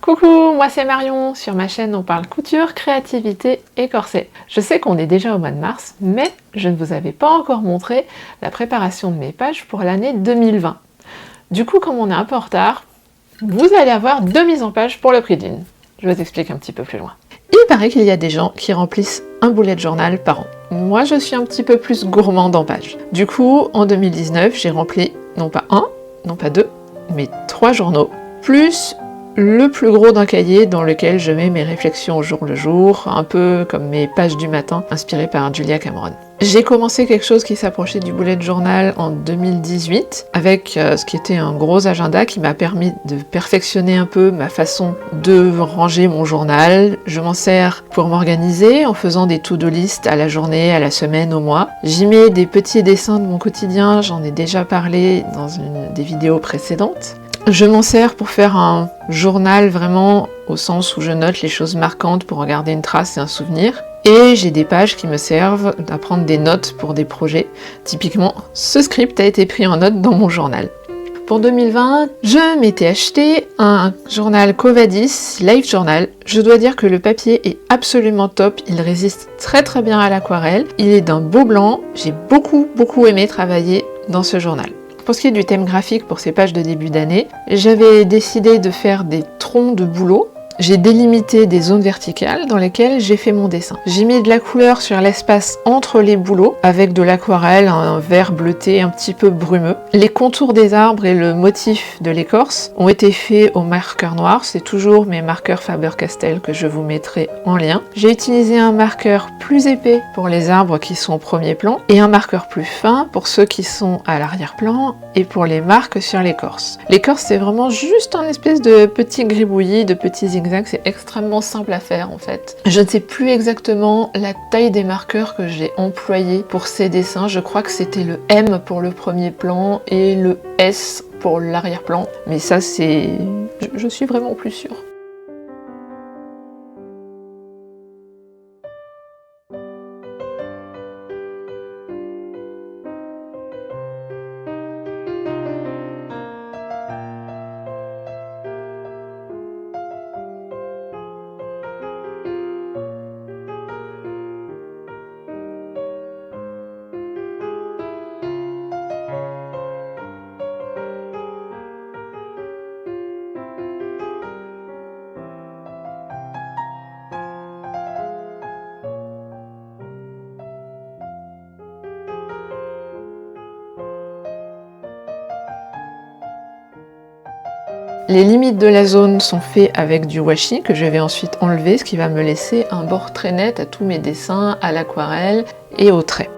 Coucou, moi c'est Marion. Sur ma chaîne, on parle couture, créativité et corset. Je sais qu'on est déjà au mois de mars, mais je ne vous avais pas encore montré la préparation de mes pages pour l'année 2020. Du coup, comme on est un peu en retard, vous allez avoir 2 mises en page pour le prix d'une. Je vous explique un petit peu plus loin. Il paraît qu'il y a des gens qui remplissent un bullet journal par an. Moi, je suis un petit peu plus gourmande en pages. Du coup, en 2019, j'ai rempli non pas un, non pas deux, mais 3 journaux, plus le plus gros d'un cahier dans lequel je mets mes réflexions au jour le jour, un peu comme mes pages du matin, inspirées par Julia Cameron. J'ai commencé quelque chose qui s'approchait du bullet journal en 2018, avec ce qui était un gros agenda qui m'a permis de perfectionner un peu ma façon de ranger mon journal. Je m'en sers pour m'organiser en faisant des to-do list à la journée, à la semaine, au mois. J'y mets des petits dessins de mon quotidien, j'en ai déjà parlé dans une des vidéos précédentes. Je m'en sers pour faire un journal vraiment au sens où je note les choses marquantes pour en garder une trace et un souvenir. Et j'ai des pages qui me servent à prendre des notes pour des projets. Typiquement, ce script a été pris en note dans mon journal. Pour 2020, je m'étais acheté un journal Covadis Life Journal. Je dois dire que le papier est absolument top, il résiste très très bien à l'aquarelle. Il est d'un beau blanc, j'ai beaucoup aimé travailler dans ce journal. Pour ce qui est du thème graphique pour ces pages de début d'année, j'avais décidé de faire des troncs de bouleau. J'ai délimité des zones verticales dans lesquelles j'ai fait mon dessin. J'ai mis de la couleur sur l'espace entre les bouleaux avec de l'aquarelle, un vert bleuté un petit peu brumeux. Les contours des arbres et le motif de l'écorce ont été faits au marqueur noir. C'est toujours mes marqueurs Faber-Castell que je vous mettrai en lien. J'ai utilisé un marqueur plus épais pour les arbres qui sont au premier plan et un marqueur plus fin pour ceux qui sont à l'arrière-plan et pour les marques sur l'écorce. L'écorce, c'est vraiment juste un espèce de petit gribouillis, de petits zigzags. C'est extrêmement simple à faire en fait. Je ne sais plus exactement la taille des marqueurs que j'ai employés pour ces dessins. Je crois que c'était le M pour le premier plan et le S pour l'arrière-plan. Mais ça c'est... je suis vraiment plus sûre. Les limites de la zone sont faites avec du washi que je vais ensuite enlever, ce qui va me laisser un bord très net à tous mes dessins, à l'aquarelle et au trait.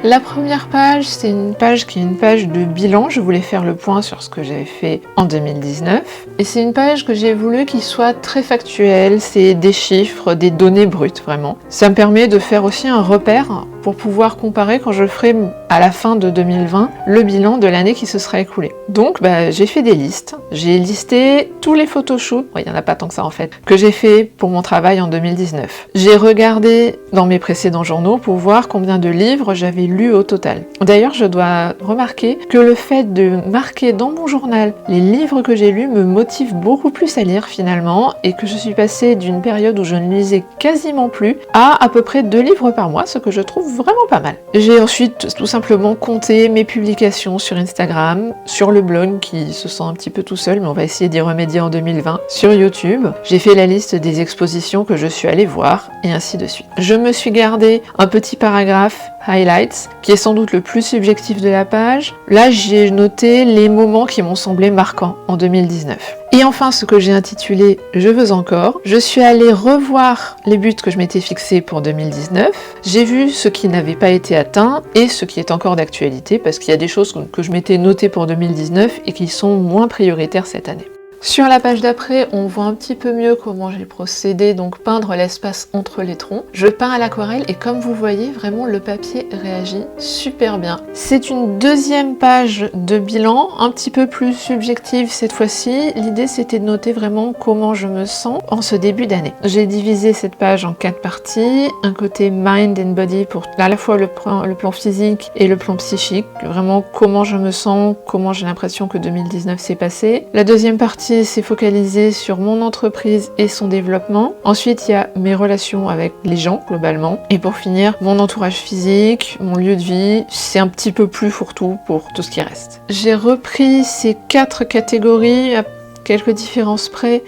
La première page, c'est une page qui est une page de bilan. Je voulais faire le point sur ce que j'avais fait en 2019. Et c'est une page que j'ai voulu qu'il soit très factuelle. C'est des chiffres, des données brutes, vraiment. Ça me permet de faire aussi un repère pour pouvoir comparer quand je ferai à la fin de 2020 le bilan de l'année qui se sera écoulée. Donc j'ai fait des listes. J'ai listé tous les photoshoots, il n'y en a pas tant que ça en fait, que j'ai fait pour mon travail en 2019. J'ai regardé dans mes précédents journaux pour voir combien de livres j'avais lus au total. D'ailleurs, je dois remarquer que le fait de marquer dans mon journal les livres que j'ai lus me motive beaucoup plus à lire finalement, et que je suis passée d'une période où je ne lisais quasiment plus à peu près 2 livres par mois, ce que je trouve vraiment pas mal. J'ai ensuite tout simplement compté mes publications sur Instagram, sur le blog qui se sent un petit peu tout seul, mais on va essayer d'y remédier en 2020, sur YouTube. J'ai fait la liste des expositions que je suis allée voir, et ainsi de suite. Je me suis gardé un petit paragraphe Highlights, qui est sans doute le plus subjectif de la page. Là, j'ai noté les moments qui m'ont semblé marquants en 2019. Et enfin, ce que j'ai intitulé « Je veux encore », je suis allée revoir les buts que je m'étais fixés pour 2019. J'ai vu ce qui n'avait pas été atteint et ce qui est encore d'actualité, parce qu'il y a des choses que je m'étais notées pour 2019 et qui sont moins prioritaires cette année. Sur la page d'après, on voit un petit peu mieux comment j'ai procédé, donc peindre l'espace entre les troncs. Je peins à l'aquarelle et comme vous voyez, vraiment le papier réagit super bien. C'est une deuxième page de bilan, un petit peu plus subjective cette fois-ci. L'idée c'était de noter vraiment comment je me sens en ce début d'année. J'ai divisé cette page en 4 parties, un côté mind and body pour à la fois le plan physique et le plan psychique, vraiment comment je me sens, comment j'ai l'impression que 2019 s'est passé. La deuxième partie, partie, c'est focalisé sur mon entreprise et son développement. Ensuite, il y a mes relations avec les gens, globalement. Et pour finir, mon entourage physique, mon lieu de vie. C'est un petit peu plus fourre-tout pour tout ce qui reste. J'ai repris ces 4 catégories, à quelques différences près,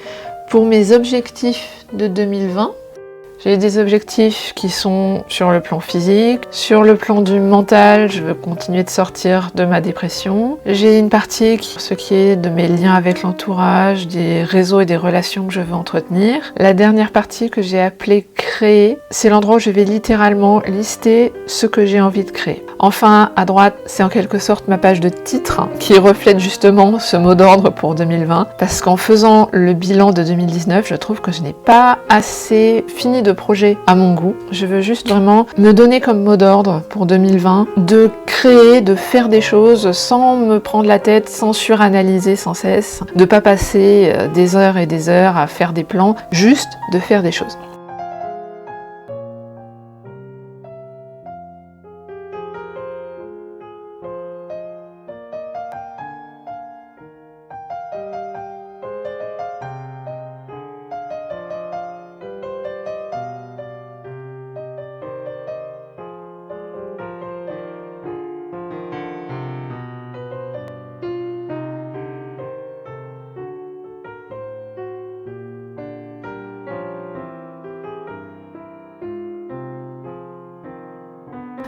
pour mes objectifs de 2020. J'ai des objectifs qui sont sur le plan physique, sur le plan du mental, je veux continuer de sortir de ma dépression. J'ai une partie ce qui est de mes liens avec l'entourage, des réseaux et des relations que je veux entretenir. La dernière partie que j'ai appelée créer, c'est l'endroit où je vais littéralement lister ce que j'ai envie de créer. Enfin, à droite, c'est en quelque sorte ma page de titre qui reflète justement ce mot d'ordre pour 2020, parce qu'en faisant le bilan de 2019, je trouve que je n'ai pas assez fini de projet à mon goût. Je veux juste vraiment me donner comme mot d'ordre pour 2020, de créer, de faire des choses sans me prendre la tête, sans suranalyser sans cesse, de pas passer des heures et des heures à faire des plans, juste de faire des choses.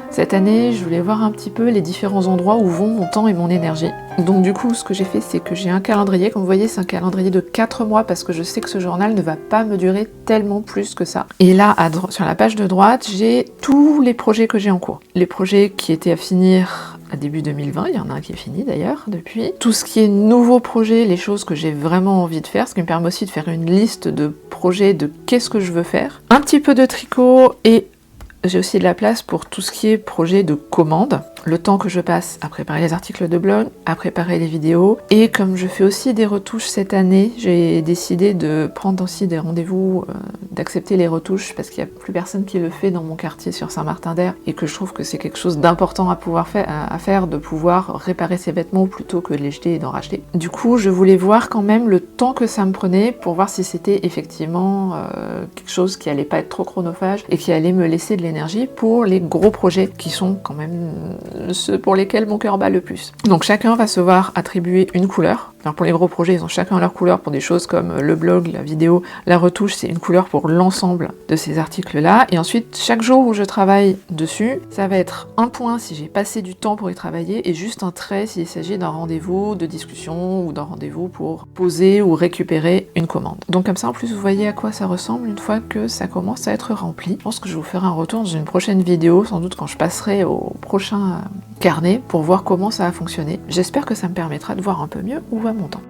Cette année, je voulais voir un petit peu les différents endroits où vont mon temps et mon énergie. Donc du coup, ce que j'ai fait, c'est que j'ai un calendrier. Comme vous voyez, c'est un calendrier de 4 mois parce que je sais que ce journal ne va pas me durer tellement plus que ça. Et là, sur la page de droite, j'ai tous les projets que j'ai en cours. Les projets qui étaient à finir à début 2020, il y en a un qui est fini d'ailleurs depuis. Tout ce qui est nouveaux projets, les choses que j'ai vraiment envie de faire, ce qui me permet aussi de faire une liste de projets de qu'est-ce que je veux faire. Un petit peu de tricot et j'ai aussi de la place pour tout ce qui est projet de commande. Le temps que je passe à préparer les articles de blog, à préparer les vidéos. Et comme je fais aussi des retouches cette année, j'ai décidé de prendre aussi des rendez-vous, d'accepter les retouches parce qu'il n'y a plus personne qui le fait dans mon quartier sur Saint-Martin-d'Hers et que je trouve que c'est quelque chose d'important à faire, de pouvoir réparer ses vêtements plutôt que de les jeter et d'en racheter. Du coup, je voulais voir quand même le temps que ça me prenait pour voir si c'était effectivement quelque chose qui allait pas être trop chronophage et qui allait me laisser de l'énergie pour les gros projets qui sont quand même ceux pour lesquels mon cœur bat le plus. Donc chacun va se voir attribuer une couleur. Alors pour les gros projets, ils ont chacun leur couleur pour des choses comme le blog, la vidéo, la retouche, c'est une couleur pour l'ensemble de ces articles-là. Et ensuite, chaque jour où je travaille dessus, ça va être un point si j'ai passé du temps pour y travailler et juste un trait s'il s'agit d'un rendez-vous de discussion ou d'un rendez-vous pour poser ou récupérer une commande. Donc comme ça, en plus, vous voyez à quoi ça ressemble une fois que ça commence à être rempli. Je pense que je vous ferai un retour dans une prochaine vidéo, sans doute quand je passerai au prochain carnet pour voir comment ça a fonctionné. J'espère que ça me permettra de voir un peu mieux où va mon temps.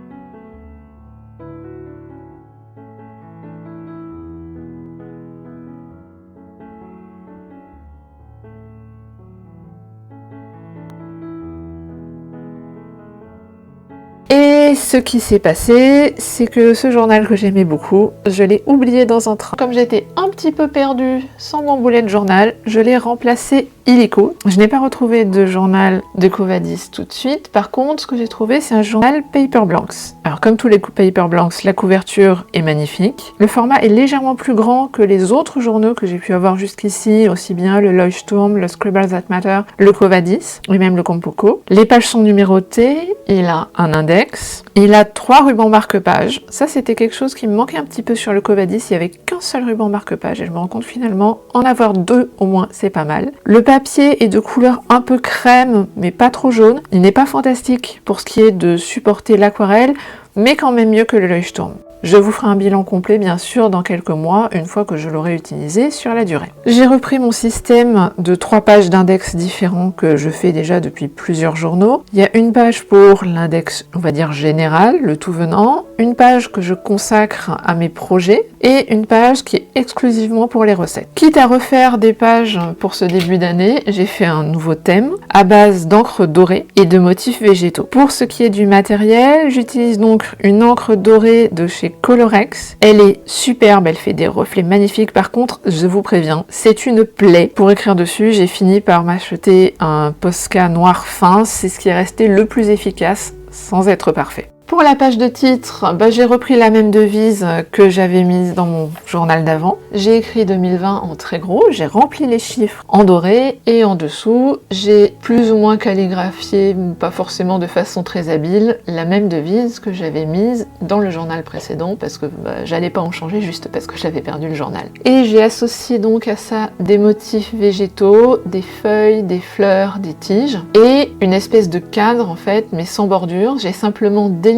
Et ce qui s'est passé, c'est que ce journal que j'aimais beaucoup, je l'ai oublié dans un train. Comme j'étais un petit peu perdue sans mon boulet de journal, je l'ai remplacé illico. Je n'ai pas retrouvé de journal de Quo Vadis tout de suite. Par contre, ce que j'ai trouvé, c'est un journal Paper Blanks. Alors, comme tous les Paper Blanks, la couverture est magnifique. Le format est légèrement plus grand que les autres journaux que j'ai pu avoir jusqu'ici, aussi bien le Leuchtturm, le Scribbles That Matter, le Quo Vadis, et même le Compoko. Les pages sont numérotées, il a un index, il a 3 rubans marque-page. Ça, c'était quelque chose qui me manquait un petit peu sur le Quo Vadis, il n'y avait qu'un seul ruban marque-page, et je me rends compte finalement, en avoir 2 au moins, c'est pas mal. Le papier est de couleur un peu crème, mais pas trop jaune. Il n'est pas fantastique pour ce qui est de supporter l'aquarelle, mais quand même mieux que le Leuchtturm. Je vous ferai un bilan complet, bien sûr, dans quelques mois, une fois que je l'aurai utilisé sur la durée. J'ai repris mon système de 3 pages d'index différents que je fais déjà depuis plusieurs journaux. Il y a une page pour l'index, on va dire général, le tout venant, une page que je consacre à mes projets, et une page qui est exclusivement pour les recettes. Quitte à refaire des pages pour ce début d'année, j'ai fait un nouveau thème à base d'encre dorée et de motifs végétaux. Pour ce qui est du matériel, j'utilise donc une encre dorée de chez Colorex. Elle est superbe, elle fait des reflets magnifiques. Par contre, je vous préviens, c'est une plaie. Pour écrire dessus, j'ai fini par m'acheter un Posca noir fin. C'est ce qui est resté le plus efficace sans être parfait. Pour la page de titre, j'ai repris la même devise que j'avais mise dans mon journal d'avant. J'ai écrit 2020 en très gros, j'ai rempli les chiffres en doré et en dessous, j'ai plus ou moins calligraphié, pas forcément de façon très habile, la même devise que j'avais mise dans le journal précédent parce que j'allais pas en changer juste parce que j'avais perdu le journal. Et j'ai associé donc à ça des motifs végétaux, des feuilles, des fleurs, des tiges et une espèce de cadre en fait, mais sans bordure. J'ai simplement délimité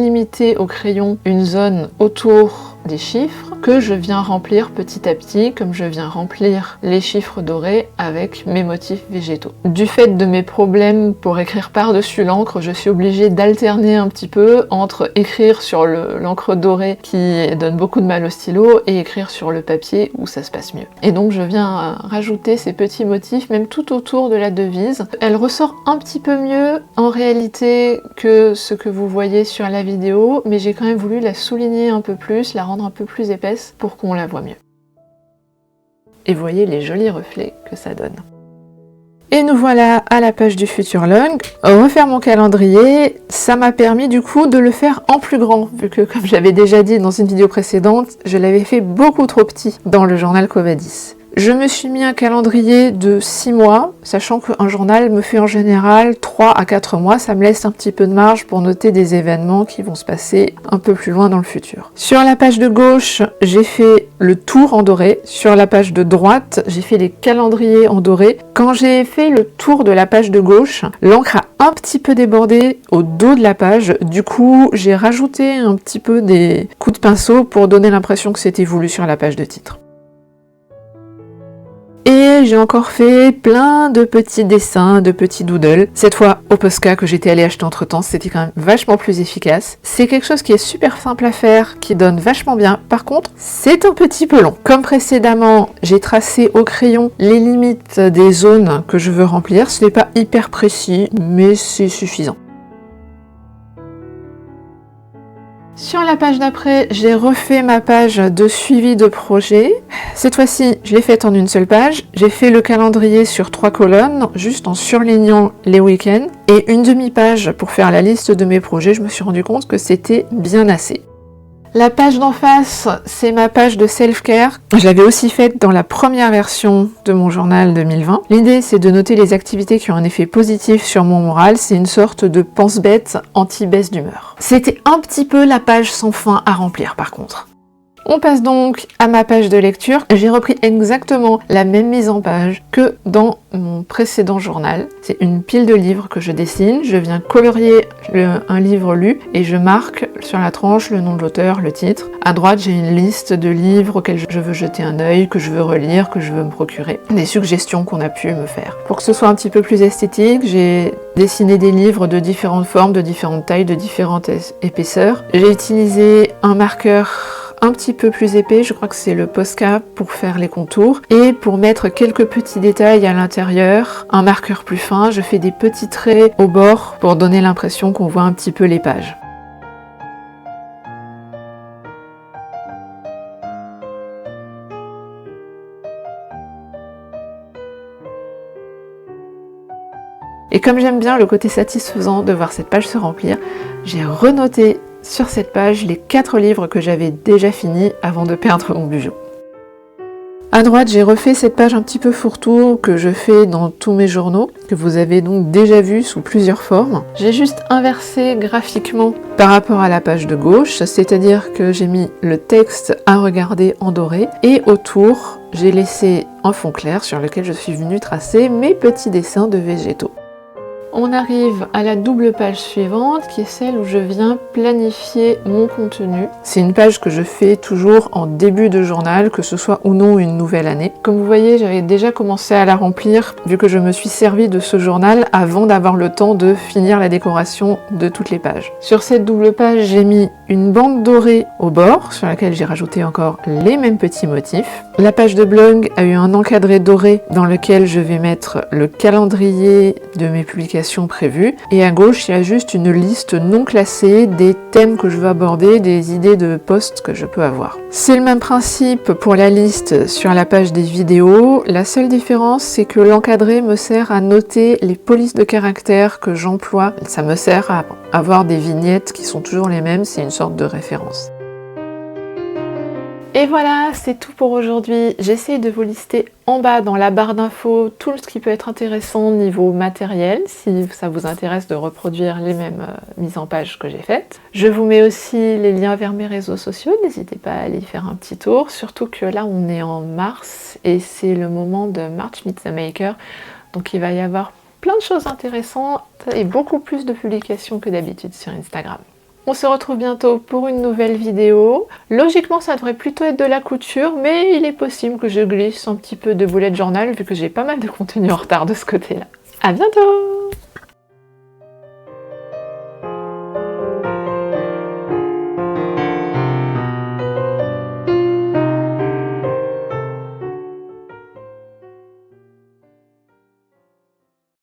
au crayon une zone autour des chiffres que je viens remplir petit à petit comme je viens remplir les chiffres dorés avec mes motifs végétaux. Du fait de mes problèmes pour écrire par-dessus l'encre, je suis obligée d'alterner un petit peu entre écrire sur l'encre dorée qui donne beaucoup de mal au stylo et écrire sur le papier où ça se passe mieux. Et donc je viens rajouter ces petits motifs même tout autour de la devise. Elle ressort un petit peu mieux en réalité que ce que vous voyez sur la vidéo, mais j'ai quand même voulu la souligner un peu plus, la rendre un peu plus épaisse pour qu'on la voit mieux. Et voyez les jolis reflets que ça donne. Et nous voilà à la page du futur log. Refaire mon calendrier, ça m'a permis du coup de le faire en plus grand, vu que comme j'avais déjà dit dans une vidéo précédente, je l'avais fait beaucoup trop petit dans le journal Covadis. Je me suis mis un calendrier de 6 mois, sachant qu'un journal me fait en général 3 à 4 mois, ça me laisse un petit peu de marge pour noter des événements qui vont se passer un peu plus loin dans le futur. Sur la page de gauche, j'ai fait le tour en doré. Sur la page de droite, j'ai fait les calendriers en doré. Quand j'ai fait le tour de la page de gauche, l'encre a un petit peu débordé au dos de la page. Du coup, j'ai rajouté un petit peu des coups de pinceau pour donner l'impression que c'était voulu sur la page de titre. Et j'ai encore fait plein de petits dessins, de petits doodles. Cette fois au Posca que j'étais allée acheter entre temps, c'était quand même vachement plus efficace. C'est quelque chose qui est super simple à faire, qui donne vachement bien. Par contre, c'est un petit peu long. Comme précédemment, j'ai tracé au crayon les limites des zones que je veux remplir. Ce n'est pas hyper précis, mais c'est suffisant. Sur la page d'après, j'ai refait ma page de suivi de projet. Cette fois-ci, je l'ai faite en une seule page. J'ai fait le calendrier sur 3 colonnes, juste en surlignant les week-ends. Et une demi-page pour faire la liste de mes projets. Je me suis rendu compte que c'était bien assez. La page d'en face, c'est ma page de self-care. Je l'avais aussi faite dans la première version de mon journal 2020. L'idée, c'est de noter les activités qui ont un effet positif sur mon moral. C'est une sorte de pense-bête anti-baisse d'humeur. C'était un petit peu la page sans fin à remplir par contre. On passe donc à ma page de lecture. J'ai repris exactement la même mise en page que dans mon précédent journal. C'est une pile de livres que je dessine. Je viens colorier un livre lu et je marque sur la tranche le nom de l'auteur, le titre. À droite, j'ai une liste de livres auxquels je veux jeter un œil, que je veux relire, que je veux me procurer. Des suggestions qu'on a pu me faire. Pour que ce soit un petit peu plus esthétique, j'ai dessiné des livres de différentes formes, de différentes tailles, de différentes épaisseurs. J'ai utilisé un marqueur un petit peu plus épais, je crois que c'est le Posca pour faire les contours, et pour mettre quelques petits détails à l'intérieur, un marqueur plus fin, je fais des petits traits au bord pour donner l'impression qu'on voit un petit peu les pages. Et comme j'aime bien le côté satisfaisant de voir cette page se remplir, j'ai renoté sur cette page les 4 livres que j'avais déjà finis avant de perdre mon bijou. À droite, j'ai refait cette page un petit peu fourre-tout que je fais dans tous mes journaux, que vous avez donc déjà vu sous plusieurs formes. J'ai juste inversé graphiquement par rapport à la page de gauche, c'est-à-dire que j'ai mis le texte à regarder en doré et autour, j'ai laissé un fond clair sur lequel je suis venue tracer mes petits dessins de végétaux. On arrive à la double page suivante qui est celle où je viens planifier mon contenu. C'est une page que je fais toujours en début de journal, que ce soit ou non une nouvelle année. Comme vous voyez, j'avais déjà commencé à la remplir vu que je me suis servi de ce journal avant d'avoir le temps de finir la décoration de toutes les pages. Sur cette double page, j'ai mis une bande dorée au bord sur laquelle j'ai rajouté encore les mêmes petits motifs. La page de blog a eu un encadré doré dans lequel je vais mettre le calendrier de mes publications publications prévues. Et à gauche, il y a juste une liste non classée des thèmes que je veux aborder, des idées de posts que je peux avoir. C'est le même principe pour la liste sur la page des vidéos. La seule différence, c'est que l'encadré me sert à noter les polices de caractère que j'emploie. Ça me sert à avoir des vignettes qui sont toujours les mêmes, c'est une sorte de référence. Et voilà, c'est tout pour aujourd'hui. J'essaie de vous lister en bas dans la barre d'infos tout ce qui peut être intéressant niveau matériel, si ça vous intéresse de reproduire les mêmes mises en page que j'ai faites. Je vous mets aussi les liens vers mes réseaux sociaux, n'hésitez pas à aller y faire un petit tour, surtout que là on est en mars et c'est le moment de March Meet the Maker, donc il va y avoir plein de choses intéressantes et beaucoup plus de publications que d'habitude sur Instagram. On se retrouve bientôt pour une nouvelle vidéo. Logiquement, ça devrait plutôt être de la couture, mais il est possible que je glisse un petit peu de bullet journal vu que j'ai pas mal de contenu en retard de ce côté-là. À bientôt!